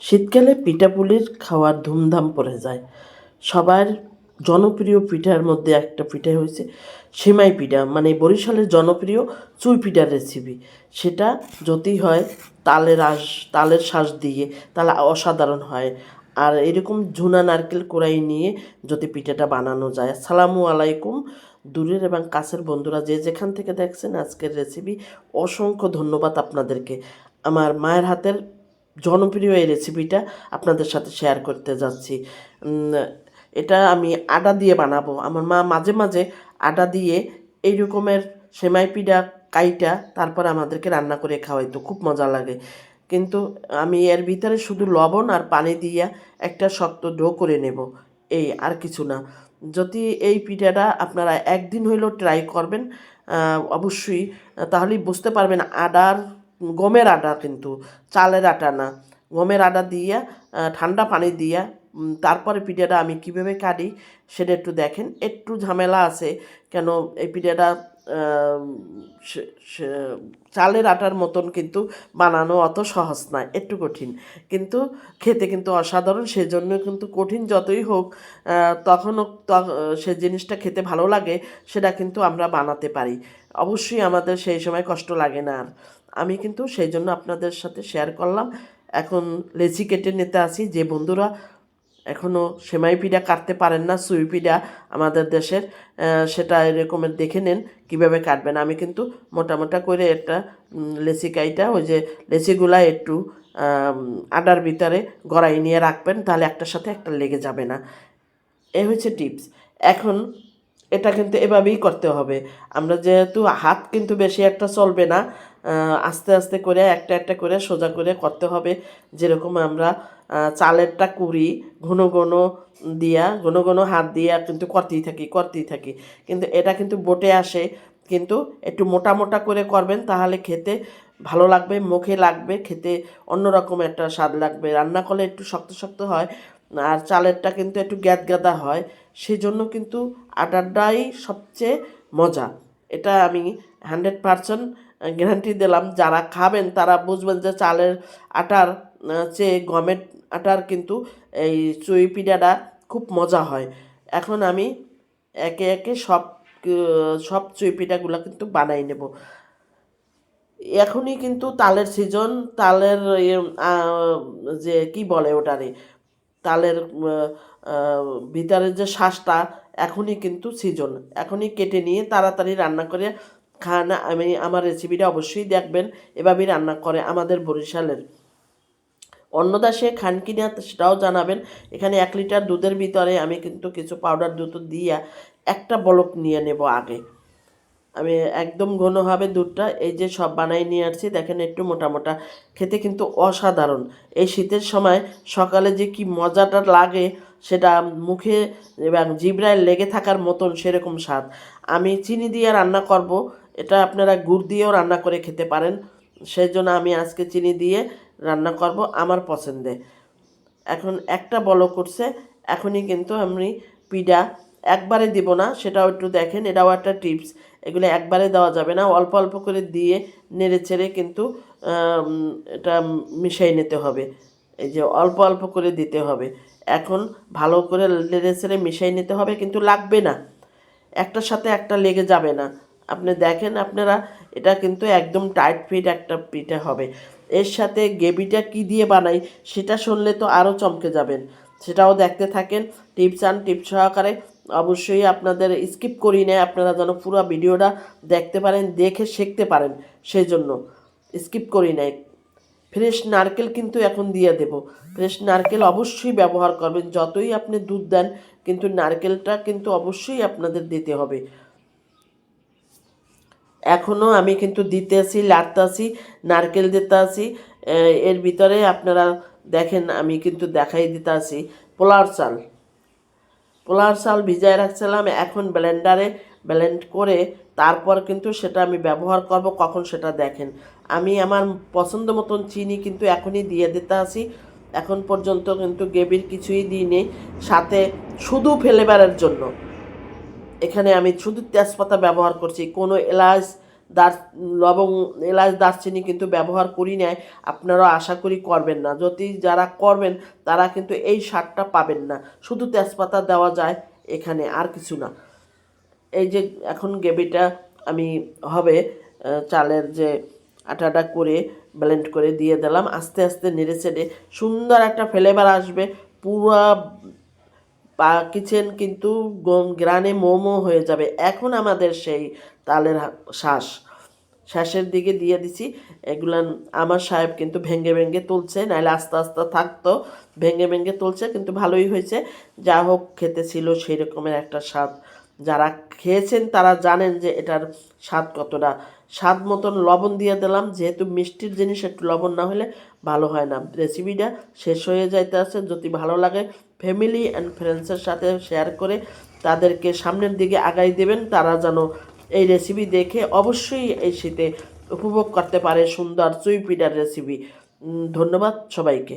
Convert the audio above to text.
শীতকালে পিঠাপুলির খাওয়ার ধুমধাম পড়ে যায়। সবার জনপ্রিয় পিঠার মধ্যে একটা পিঠা হয়েছে সেমাই পিঠা, মানে বরিশালের জনপ্রিয় চুই পিঠার রেসিপি। সেটা যদি হয় তালের শাঁস দিয়ে, তাহলে অসাধারণ হয়। আর এরকম ঝুনা নারকেল কোড়াই নিয়ে যদি পিঠাটা বানানো যায়। আসসালামু আলাইকুম দূরের এবং কাছের বন্ধুরা, যে যেখান থেকে দেখছেন আজকের রেসিপি, অসংখ্য ধন্যবাদ আপনাদেরকে। আমার মায়ের হাতের জনপ্রিয় এই রেসিপিটা আপনাদের সাথে শেয়ার করতে যাচ্ছি। এটা আমি আটা দিয়ে বানাবো। আমার মা মাঝে মাঝে আটা দিয়ে এই রকমের সেমাই পিঠা কাইটা তারপর আমাদেরকে রান্না করে খাওয়াইতো, খুব মজা লাগে। কিন্তু আমি এর ভিতরে শুধু লবণ আর পানি দিয়ে একটা শক্ত ডো করে নেব, এই আর কিছু না। যদি এই পিঠাটা আপনারা একদিন হইলেও ট্রাই করবেন অবশ্যই, তাহলেই বুঝতে পারবেন গমের আটা, কিন্তু চালের আটা না, গমের আটা দিয়া ঠান্ডা পানি দিয়া তারপরে পিঠাটা আমি কিভাবে কাটি সেটা একটু দেখেন। একটু ঝামেলা আছে, কেন এই পিঠাটা চালের আটার মতন কিন্তু বানানো অত সহজ নয়, একটু কঠিন, কিন্তু খেতে কিন্তু অসাধারণ। সেজন্য কিন্তু কঠিন যতই হোক তখনও সে জিনিসটা খেতে ভালো লাগে, সেটা কিন্তু আমরা বানাতে পারি। অবশ্যই আমাদের সেই সময় কষ্ট লাগে না। আর আমি কিন্তু সেই জন্য আপনাদের সাথে শেয়ার করলাম। এখন লেচি কেটে নিতে আসি। যে বন্ধুরা এখনও সেমাই পিঠা কাটতে পারেন না, সুই পিঠা আমাদের দেশের, সেটা এরকমের দেখে নেন কীভাবে কাটবেন। আমি কিন্তু মোটা মোটা করে একটা লেচি কাইটা, ওই যে লেচিগুলা একটু আটার ভিতরে গড়াই নিয়ে রাখবেন, তাহলে একটার সাথে একটা লেগে যাবে না। এই হচ্ছে টিপস। এখন এটা কিন্তু এভাবেই করতে হবে। আমরা যেহেতু হাত কিন্তু বেশি একটা চলবে না, আস্তে আস্তে করে একটা একটা করে সোজা করে করতে হবে। যেরকম আমরা চালেরটা করি ঘন ঘন ঘন ঘন হাত দিয়া কিন্তু করতেই থাকি, কিন্তু এটা কিন্তু বটে আসে। কিন্তু একটু মোটা মোটা করে করবেন, তাহলে খেতে ভালো লাগবে, মুখে লাগবে, খেতে অন্যরকম একটা স্বাদ লাগবে। রান্না করলে একটু শক্ত শক্ত হয়, আর চালেরটা কিন্তু একটু গ্যাদা হয়। সেই জন্য কিন্তু আটারটাই সবচেয়ে মজা। এটা আমি 100% গ্যারান্টি দিলাম। যারা খাবেন তারা বুঝবেন যে চালের আটার চেয়ে গমের আটার কিন্তু এই চুই পিঠাটা খুব মজা হয়। এখন আমি একে একে সব চুই পিঠাগুলো কিন্তু বানাই নেব। এখনই কিন্তু তালের সিজন, তালের যে কি বলে ওটারে, তালের ভিতরের যে শ্বাসটা, এখনই কিন্তু সিজন। এখনই কেটে নিয়ে তাড়াতাড়ি রান্না করে খান। আমি আমার রেসিপিটা অবশ্যই দেখবেন, এভাবেই রান্না করে আমাদের বরিশালের। অন্য দেশে খান কিনা সেটাও জানাবেন। এখানে 1 লিটার দুধের ভিতরে আমি কিন্তু কিছু পাউডার দুধ দিয়ে একটা বলক নিয়ে নেব আগে। আমি একদম ঘন হবে দুধটা। এই যে সব বানাই নিয়ে আসছি, দেখেন একটু মোটা মোটা, খেতে কিন্তু অসাধারণ। এই শীতের সময় সকালে যে কি মজাটা লাগে, সেটা মুখে এবং জিহ্বায় লেগে থাকার মতন সেরকম স্বাদ। আমি চিনি দিয়ে রান্না করব, এটা আপনারা গুড় দিয়েও রান্না করে খেতে পারেন। সেই জন্য আমি আজকে চিনি দিয়ে রান্না করব আমার পছন্দে। এখন একটা বলক করছে, এখনই কিন্তু আমি পিঠা একবারে দিব না, সেটাও একটু দেখেন। এটাও একটা টিপস। এগুলো একবারে দেওয়া যাবে না, অল্প অল্প করে দিয়ে নেড়ে চেড়ে কিন্তু এটা মিশিয়ে নিতে হবে। এই যে অল্প অল্প করে দিতে হবে। এখন ভালো করে নেড়ে চেড়ে মিশিয়ে নিতে হবে, কিন্তু লাগবে না, একটার সাথে একটা লেগে যাবে না। আপনি দেখেন আপনারা, এটা কিন্তু একদম টাইট ফিট একটা পিঠা হবে। এর সাথে গ্রেভিটা কি দিয়ে বানাই সেটা শুনলে তো আরও চমকে যাবেন। সেটাও দেখতে থাকেন টিপস সহকারে। অবশ্যই আপনাদের স্কিপ করি না, আপনারা যেন পুরো ভিডিওটা দেখতে পারেন, দেখে শিখতে পারেন, সেই জন্য স্কিপ করি নাই। ফ্রেশ নারকেল কিন্তু এখন দিয়ে দেব। ফ্রেশ নারকেল অবশ্যই ব্যবহার করবেন, যতই আপনি দুধ দেন, কিন্তু নারকেলটা কিন্তু অবশ্যই আপনাদের দিতে হবে। এখনও আমি কিন্তু দিতেছি, লাড়তাছি, নারকেল দিতেছি। এর ভিতরে আপনারা দেখেন, আমি কিন্তু দেখাই দিতেছি পোলার চাল ভিজায় রাখছিলাম। এখন ব্লেন্ডারে ব্লেন্ড করে তারপর কিন্তু সেটা আমি ব্যবহার করব। কখন সেটা দেখেন। আমি আমার পছন্দ মতন চিনি কিন্তু এখনই দিয়ে দিতে আসি। এখন পর্যন্ত কিন্তু গ্রেভির কিছুই দিইনি, সাথে শুধু ফ্লেভারের জন্য এখানে আমি শুধু তেজপাতা ব্যবহার করছি, কোনো এলাচ দার লবঙ্গ এলাচ দারচিনি কিন্তু ব্যবহার করি নাই, আপনারাও আশা করি করবেন না। যদি যারা করবেন তারা কিন্তু এই স্বাদটা পাবেন না, শুধু তেজপাতা দেওয়া যায় এখানে, আর কিছু না। এই যে এখন গ্রেভিটা আমি হবে চালের যে আটাটা করে ব্লেন্ড করে দিয়ে দিলাম, আস্তে আস্তে নেড়ে চেড়ে সুন্দর একটা ফ্লেভার আসবে। পুরা কিচেন কিন্তু গ্রানে মোমো হয়ে যাবে। এখন আমাদের সেই তালের শ্বাসের দিকে দিয়ে দিছি। এগুলান আমার সাহেব কিন্তু ভেঙে ভেঙে তুলছে, নাহলে আস্তে আস্তে থাকতো। ভেঙে ভেঙে তুলছে, কিন্তু ভালোই হয়েছে। যা হোক, খেতে ছিল সেই রকমের একটা স্বাদ। যারা খেয়েছেন তারা জানেন যে এটার স্বাদ কতটা। স্বাদ মতন লবণ দিয়ে দিলাম, যেহেতু মিষ্টির জিনিস একটু লবণ না হলে ভালো হয় না। রেসিপিটা শেষ হয়ে যাইতে আছে। যদি ভালো লাগে ফ্যামিলি অ্যান্ড ফ্রেন্ডসের সাথে শেয়ার করে তাদেরকে সামনের দিকে আগাই দেবেন, তারা যেন এই রেসিপি দেখে অবশ্যই এই শীতে উপভোগ করতে পারে সুন্দর চুই পিঠার রেসিপি। ধন্যবাদ সবাইকে।